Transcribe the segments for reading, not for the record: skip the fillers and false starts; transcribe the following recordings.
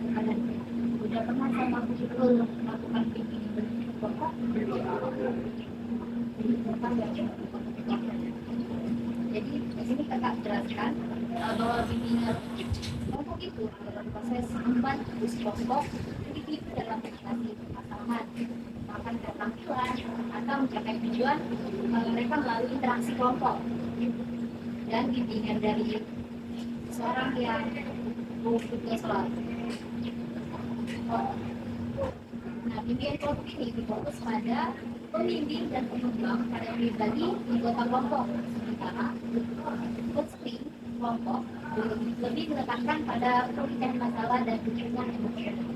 Udah pernah sama aku itu melakukan bimbingan kelompok. Jadi di sini kakak jelaskan bahwa bimbingan kelompok itu adalah proses membantu kelompok individu dalam mengatasi permasalahan, melakukan keterampilan atau mencapai tujuan mereka melalui interaksi kelompok. Dan bimbingan dari seorang yang juga selalu. Nah, bimbingan kelompok ini berfokus pada pembimbing dan pengembang pada pribadi anggota kelompok, sementara coaching kelompok lebih menekankan pada pemecahan masalah dan dukungan emosional.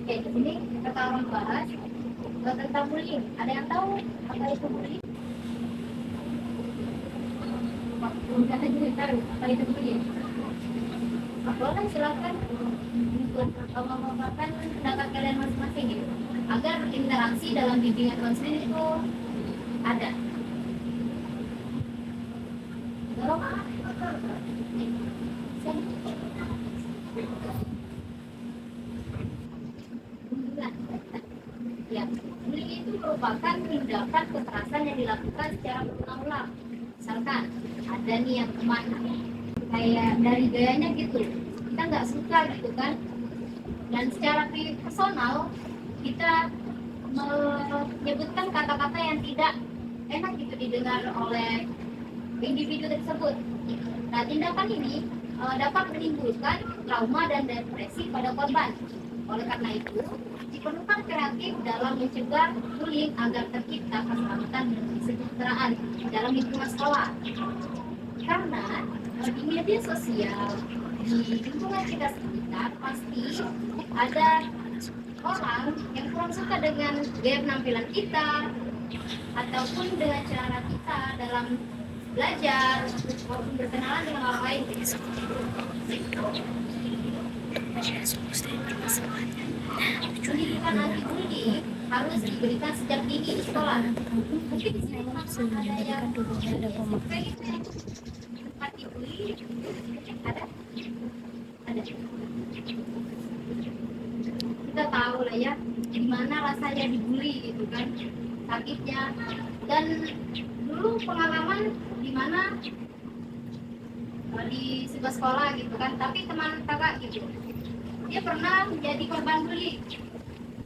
Oke, di sini kita akan bahas tentang bullying. Ada yang tahu apa itu bullying? Mungkin ada juga tahu apa itu bullying. Boleh silakan untuk memaparkan pendapat kalian masing-masing gitu, agar interaksi dalam bimbingan konseling itu ada. Tolong. Ya, bullying itu merupakan tindakan kekerasan yang dilakukan secara berulang-ulang. Misalkan ada nih yang teman kayak dari gayanya gitu, kita nggak suka gitu kan, dan secara personal kita menyebutkan kata-kata yang tidak enak gitu didengar oleh individu tersebut. Nah, tindakan ini dapat menimbulkan trauma dan depresi pada korban. Oleh karena itu, diperlukan kreatif dalam mencegah bullying agar tercipta keselamatan dan kesejahteraan dalam lingkungan sekolah. Karena di media sosial, di lingkungan kita sekitar, pasti ada orang yang kurang suka dengan gaya penampilan kita ataupun dengan cara kita dalam belajar maupun berkenalan dengan orang lain. Pendidikan anti bullying harus diberikan sejak dini di sekolah. Mungkin di sini ada yang tempat dibully, ada. Kita tahu lah ya gimana rasanya dibully gitu kan, sakitnya. Dan dulu pengalaman di mana di sebuah sekolah gitu kan, tapi teman kakak gitu, dia pernah menjadi korban bully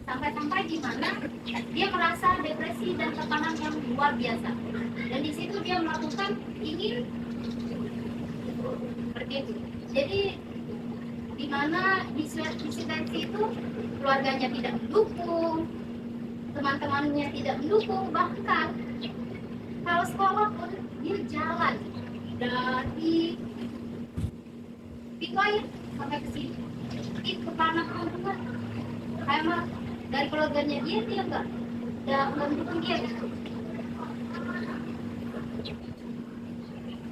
sampai-sampai di mana dia merasa depresi dan tekanan yang luar biasa, dan di situ dia melakukan ingin seperti itu. Jadi di mana di situasi itu keluarganya tidak mendukung, teman-temannya tidak mendukung, bahkan kalau sekolah pun dia jalan dari Bitcoin sampai ke sini. Itu karena perempuan, emang dari keluarganya dia enggak mendukung dia gitu.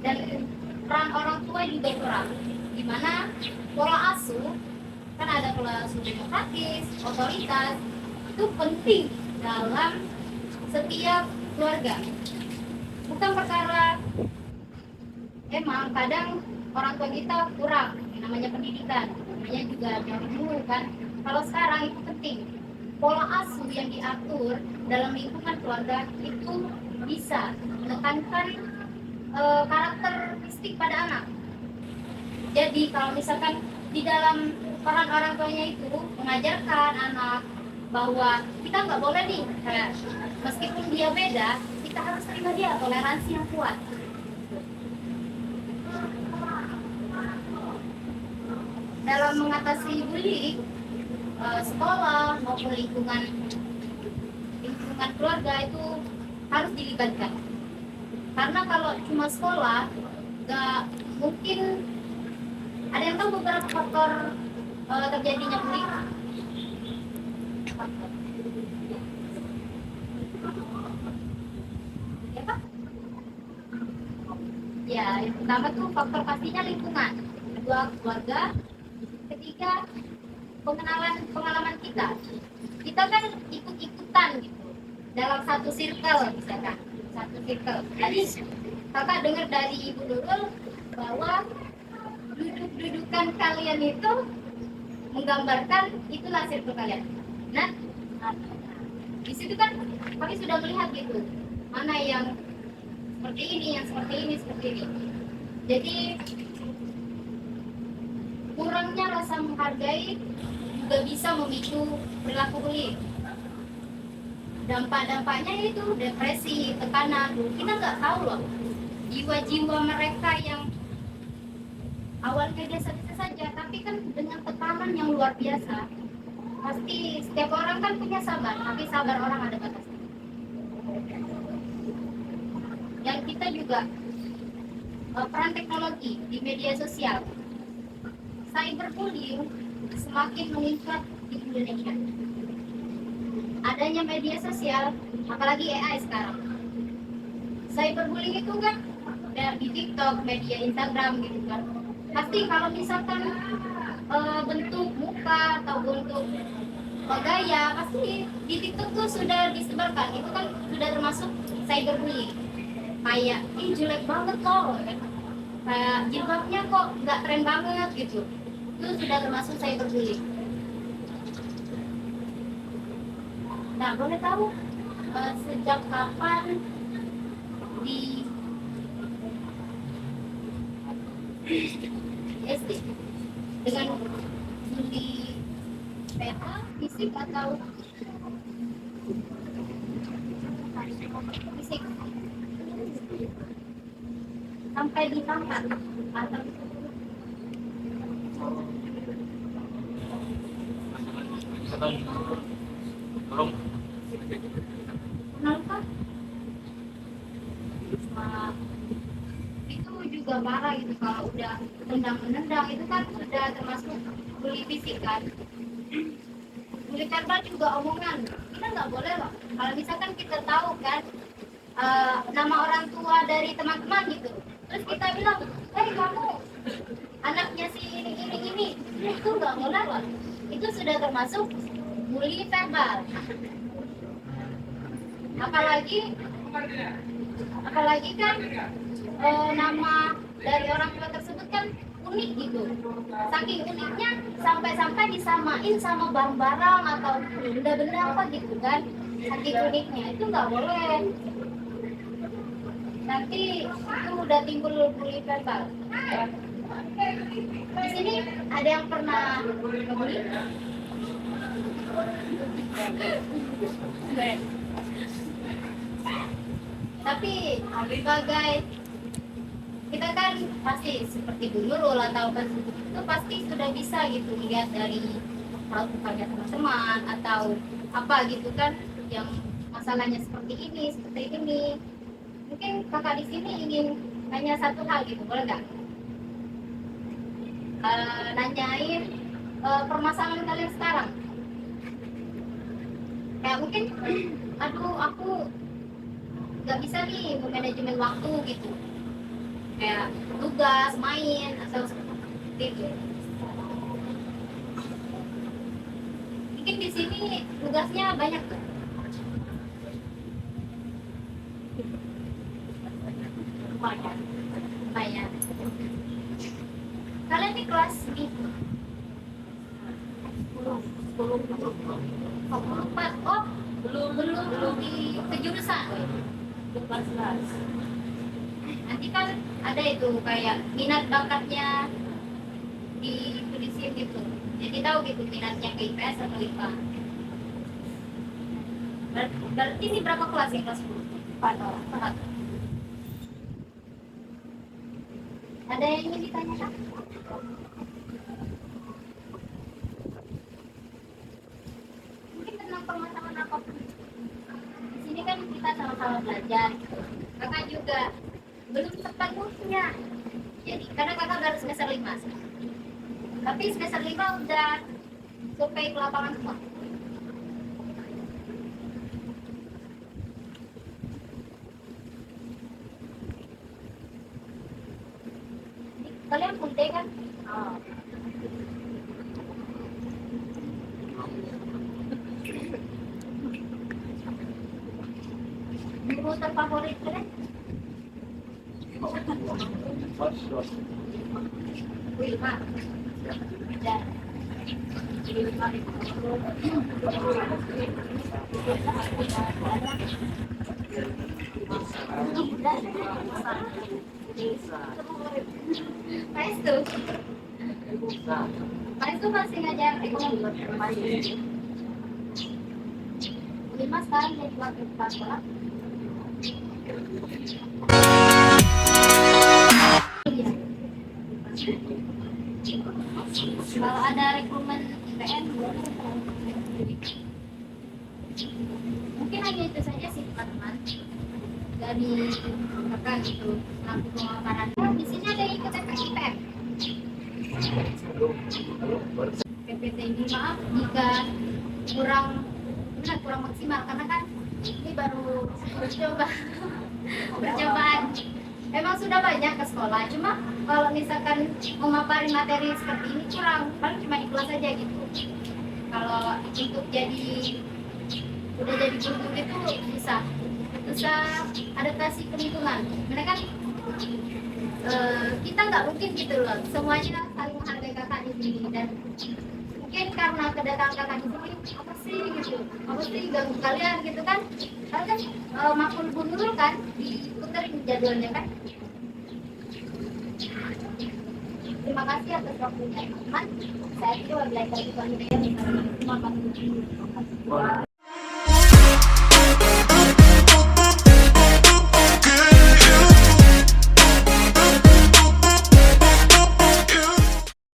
Dan peran orang tua juga kurang, di mana pola asuh, kan ada pola asuh demokratis, otoritas, itu penting dalam setiap keluarga. Bukan perkara emang kadang orang tua kita kurang yang namanya pendidikan, namanya juga dari dulu kan. Kalau sekarang itu penting, pola asuh yang diatur dalam lingkungan keluarga itu bisa menekankan karakteristik pada anak. Jadi kalau misalkan di dalam peran orang tuanya itu mengajarkan anak bahwa kita nggak boleh nih, kayak meskipun dia beda, kita harus terima dia, toleransi yang kuat. Dalam mengatasi bullying, sekolah maupun lingkungan keluarga itu harus dilibatkan. Karena kalau cuma sekolah, nggak mungkin Ada yang tahu beberapa faktor terjadinya bullying? Ya, Pak? Ya, yang pertama tuh faktor pastinya lingkungan, kedua keluarga, ketiga pengalaman kita kan ikut-ikutan gitu dalam satu circle, misalkan satu circle. Jadi kakak dengar dari Ibu Nurul bahwa duduk-dudukan kalian itu menggambarkan itulah circle kalian. Nah, di situ kan kami sudah melihat gitu mana yang seperti ini, yang seperti ini, seperti ini. Jadi kurangnya rasa menghargai juga bisa memicu perilaku bullying. Dampak-dampaknya itu depresi, tekanan. Kita nggak tahu loh jiwa-jiwa mereka yang awalnya biasa-biasa saja, tapi kan dengan tekanan yang luar biasa. Pasti setiap orang kan punya sabar, tapi sabar orang ada batasnya. Yang kita juga peran teknologi di media sosial, cyberbullying semakin meningkat di Indonesia. Adanya media sosial, apalagi AI sekarang. Cyberbullying itu kan di TikTok, media Instagram gitu kan. Pasti kalau misalkan bentuk muka atau bentuk gaya, pasti di TikTok tuh sudah disebarkan. Itu kan sudah termasuk cyberbullying. Kayak, ih jelek banget kok, kayak jilbabnya kok nggak keren banget gitu. Itu sudah termasuk cyberbullying. Nah, boleh tahu sejak kapan di SD dengan bully verbal, fisik atau fisik sampai ditangkap atau kenapa? Itu juga parah gitu kalau udah tendang-menendang, itu kan sudah termasuk bully fisik kan. Bully verbal juga omongan, kita nggak boleh loh. Kalau misalkan kita tahu kan nama orang tua dari teman-teman gitu, terus kita bilang, kamu anaknya si ini, itu nggak boleh loh. Itu sudah termasuk bully verbal. Apalagi kan nama dari orang tua tersebut kan unik gitu. Saking uniknya sampai-sampai disamain sama barang-barang atau benda-benda apa gitu kan. Saking uniknya itu nggak boleh. Nanti itu udah timbul bully verbal. Di sini ada yang pernah ngebully? Tapi sebagai kita kan pasti seperti Bu Nurul atau itu pasti sudah bisa gitu lihat dari melakukannya teman-teman atau apa gitu kan yang masalahnya seperti ini. Mungkin kakak di sini ingin tanya satu hal gitu, boleh nggak? Nanyain permasalahan kalian sekarang. Kayak mungkin, aduh aku nggak bisa nih memanajemen waktu gitu. Kayak tugas, main atau seperti itu. Mungkin di sini tugasnya banyak tuh. Banyak. Kalian di kelas di 4. Oh, belum di kejurusan. Nanti kan ada itu kayak minat bakatnya di sini gitu. Jadi tahu gitu minatnya ke IPS atau IPA. Berarti ini berapa kelas ya? Kelas 10? 4. Ada yang ingin ditanyakan? Mungkin tentang permasalahan apapun. Di sini kan kita sama-sama belajar. Kakak juga belum sepenuhnya Jadi karena kakak baru semester 5, tapi semester 5 udah survei ke lapangan semua. Kalian full day kan? Oh. Guru terfavorit kalian? Wilma. Dan Pak itu masih ngajar ekonomi. Wilma sekarang jadi wakil kepala sekolah. Iya. Kalau ada rekrutmen IPN, mungkin hanya itu saja sih teman-teman dari kakak gitu aku pemaparan. Di sini ada yang ikut FPIPM. PPT ini maaf jika kurang maksimal karena kan ini baru percobaan. Memang sudah banyak ke sekolah, cuma kalau misalkan memaparin materi seperti ini kurang, paling cuma ikhlas saja gitu. Kalau untuk udah jadi guru itu susah adaptasi ke lingkungan. Karena kan kita nggak mungkin gitu loh, semuanya saling menghargai kakak di sini dan mungkin karena kedatangan kakak di sini apa sih ganggu kalian gitu kan? Kalian kan makul bunur kan diputerin jadwalnya kan? Terima kasih atas waktunya teman-teman. Saya itu belajar di Terima kasih.